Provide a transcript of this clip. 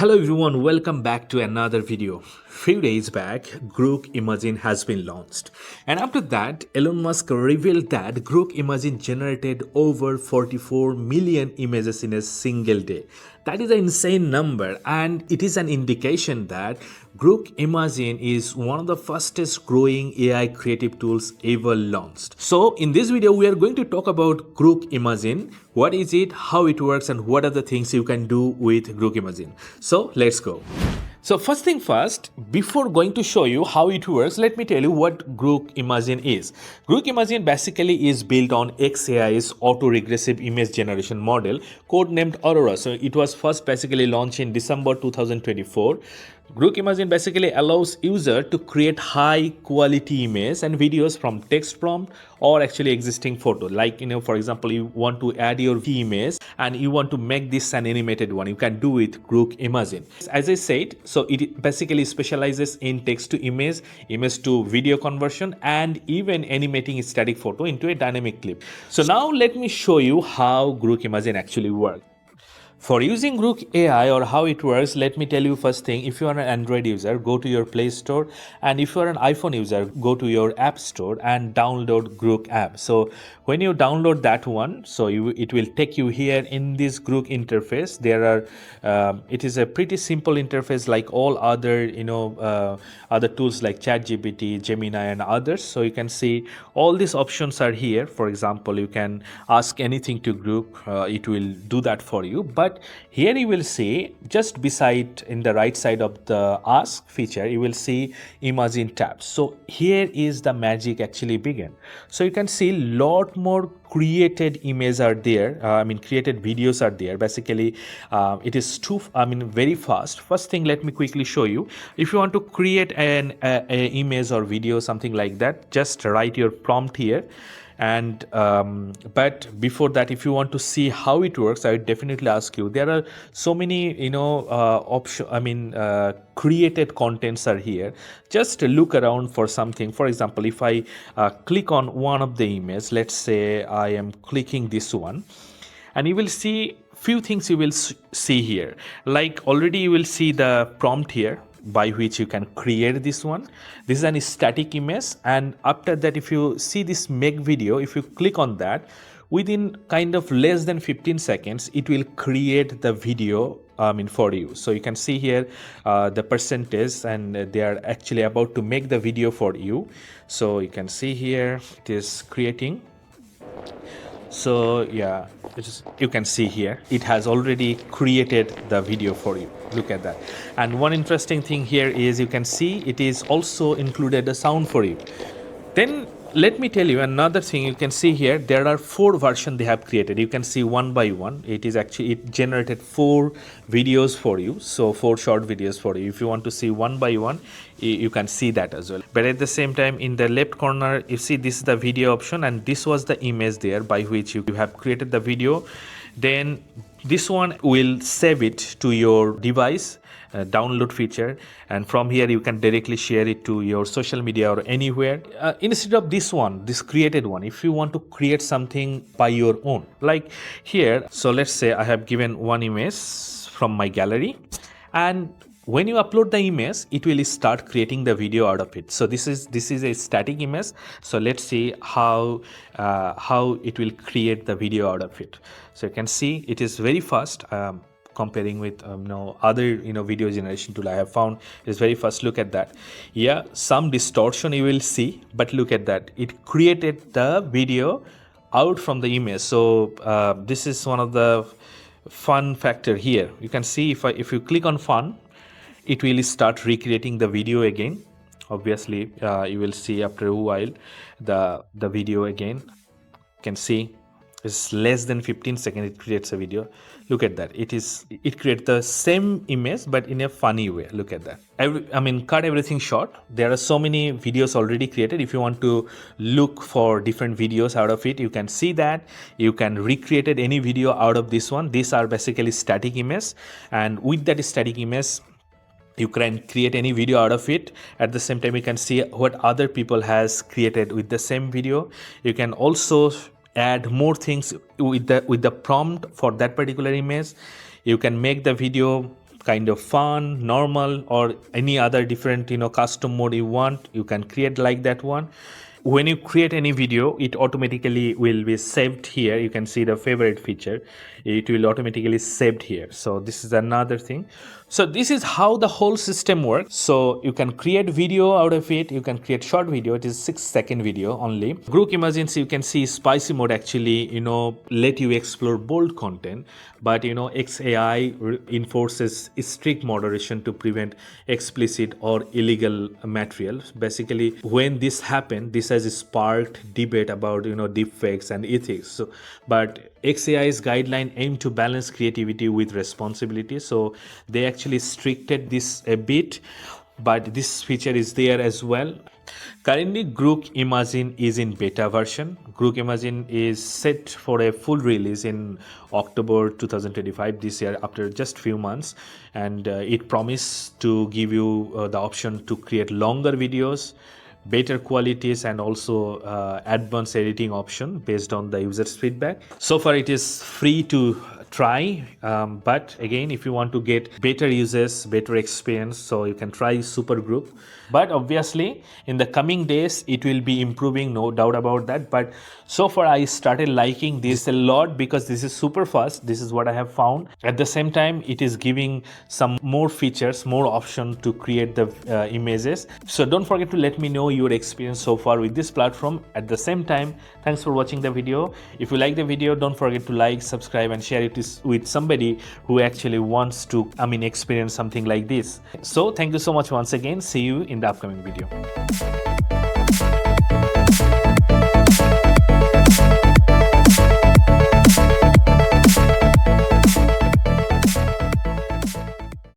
Hello everyone, welcome back to another video. Few days back, Grok Imagine has been launched. And after that, Elon Musk revealed that Grok Imagine generated over 44 million images in a single day. That is an insane number, and it is an indication that Grok Imagine is one of the fastest growing AI creative tools ever launched. So in this video, we are going to talk about Grok Imagine. What is it, how it works, and what are the things you can do with Grok Imagine. So let's go. So first thing first, before going to show you how it works, let me tell you what Grok Imagine is. Grok Imagine basically is built on XAI's auto-regressive image generation model, codenamed Aurora. So it was first basically launched in December 2024. Grok Imagine basically allows user to create high quality images and videos from text prompt or actually existing photo. Like, for example, you want to add your image and you want to make this an animated one. You can do it Grok Imagine. As I said, so it basically specializes in text to image, image to video conversion, and even animating a static photo into a dynamic clip. So now let me show you how Grok Imagine actually works. For using Grok AI or how it works, let me tell you first thing, if you are an Android user, go to your Play Store, and if you are an iPhone user, go to your App Store and download Grok app. So when you download that one, so it will take you here in this Grok interface. It is a pretty simple interface like all other, other tools like ChatGPT, Gemini and others. So you can see all these options are here. For example, you can ask anything to Grok, it will do that for you. But here you will see just beside in the right side of the ask feature, you will see Imagine tab. So here is the magic actually begin. So you can see lot more created images are there. Created videos are there. Basically, it is very fast. First thing, let me quickly show you. If you want to create an image or video, something like that, just write your prompt here. And but before that, if you want to see how it works, I would definitely ask you. There are so many created contents are here. Just look around for something. For example, if I click on one of the images, let's say I am clicking this one, and you will see few things you will see here. Like already you will see the prompt here by which you can create this one. This is an static image, and after that, if you see this make video, if you click on that, within kind of less than 15 seconds it will create the video for you. So you can see here the percentage, and they are actually about to make the video for you. So you can see here it is creating. So yeah, you can see here it has already created the video for you. Look at that. And one interesting thing here is you can see it is also included a sound for you. Then let me tell you another thing. You can see here there are 4 versions they have created. You can see one by one. It generated 4 videos for you. So 4 short videos for you. If you want to see one by one, you can see that as well. But at the same time, in the left corner, you see this is the video option, and this was the image there by which you have created the video. Then this one will save it to your device, download feature, and from here you can directly share it to your social media or anywhere. Instead of this created one, if you want to create something by your own, like here, so let's say I have given one image from my gallery, and when you upload the image, it will start creating the video out of it. So this is a static image. So let's see how it will create the video out of it. So you can see it is very fast. Comparing with other video generation tool I have found is very fast. Look at that. Yeah, some distortion you will see, but look at that. It created the video out from the image. So this is one of the fun factor here. You can see if you click on fun, it will start recreating the video again. Obviously, you will see after a while the video again. You can see it's less than 15 seconds it creates a video. Look at that. It creates the same image but in a funny way. Look at that. Cut everything short. There are so many videos already created. If you want to look for different videos out of it, you can see that. You can recreate any video out of this one. These are basically static images, and with that static image, you can create any video out of it. At the same time, you can see what other people has created with the same video. You can also add more things with the prompt for that particular image. You can make the video kind of fun, normal, or any other different custom mode you want, you can create like that one. When you create any video, it automatically will be saved here. You can see the favorite feature, it will automatically saved here. So this is another thing. So this is how the whole system works. So you can create video out of it, you can create short video. It is 6-second video only. Grok Imagine, you can see spicy mode actually let you explore bold content, but XAI enforces strict moderation to prevent explicit or illegal material. Basically, when this happened, this has sparked debate about deepfakes and ethics. So, but XAI's guideline aim to balance creativity with responsibility. So they actually stricted this a bit, but this feature is there as well. Currently, Grok Imagine is in beta version. Grok Imagine is set for a full release in October 2025 this year, after just few months, and it promised to give you the option to create longer videos, better qualities, and also advanced editing option based on the users feedback. So far it is free to try, but again, if you want to get better users, better experience, so you can try super group. But obviously in the coming days it will be improving, no doubt about that. But so far I started liking this a lot because this is super fast. This is what I have found. At the same time, it is giving some more features, more option to create the images. So don't forget to let me know your experience so far with this platform. At the same time, thanks for watching the video. If you like the video, don't forget to like, subscribe, and share it with somebody who actually wants to experience something like this. So thank you so much once again. See you in the upcoming video.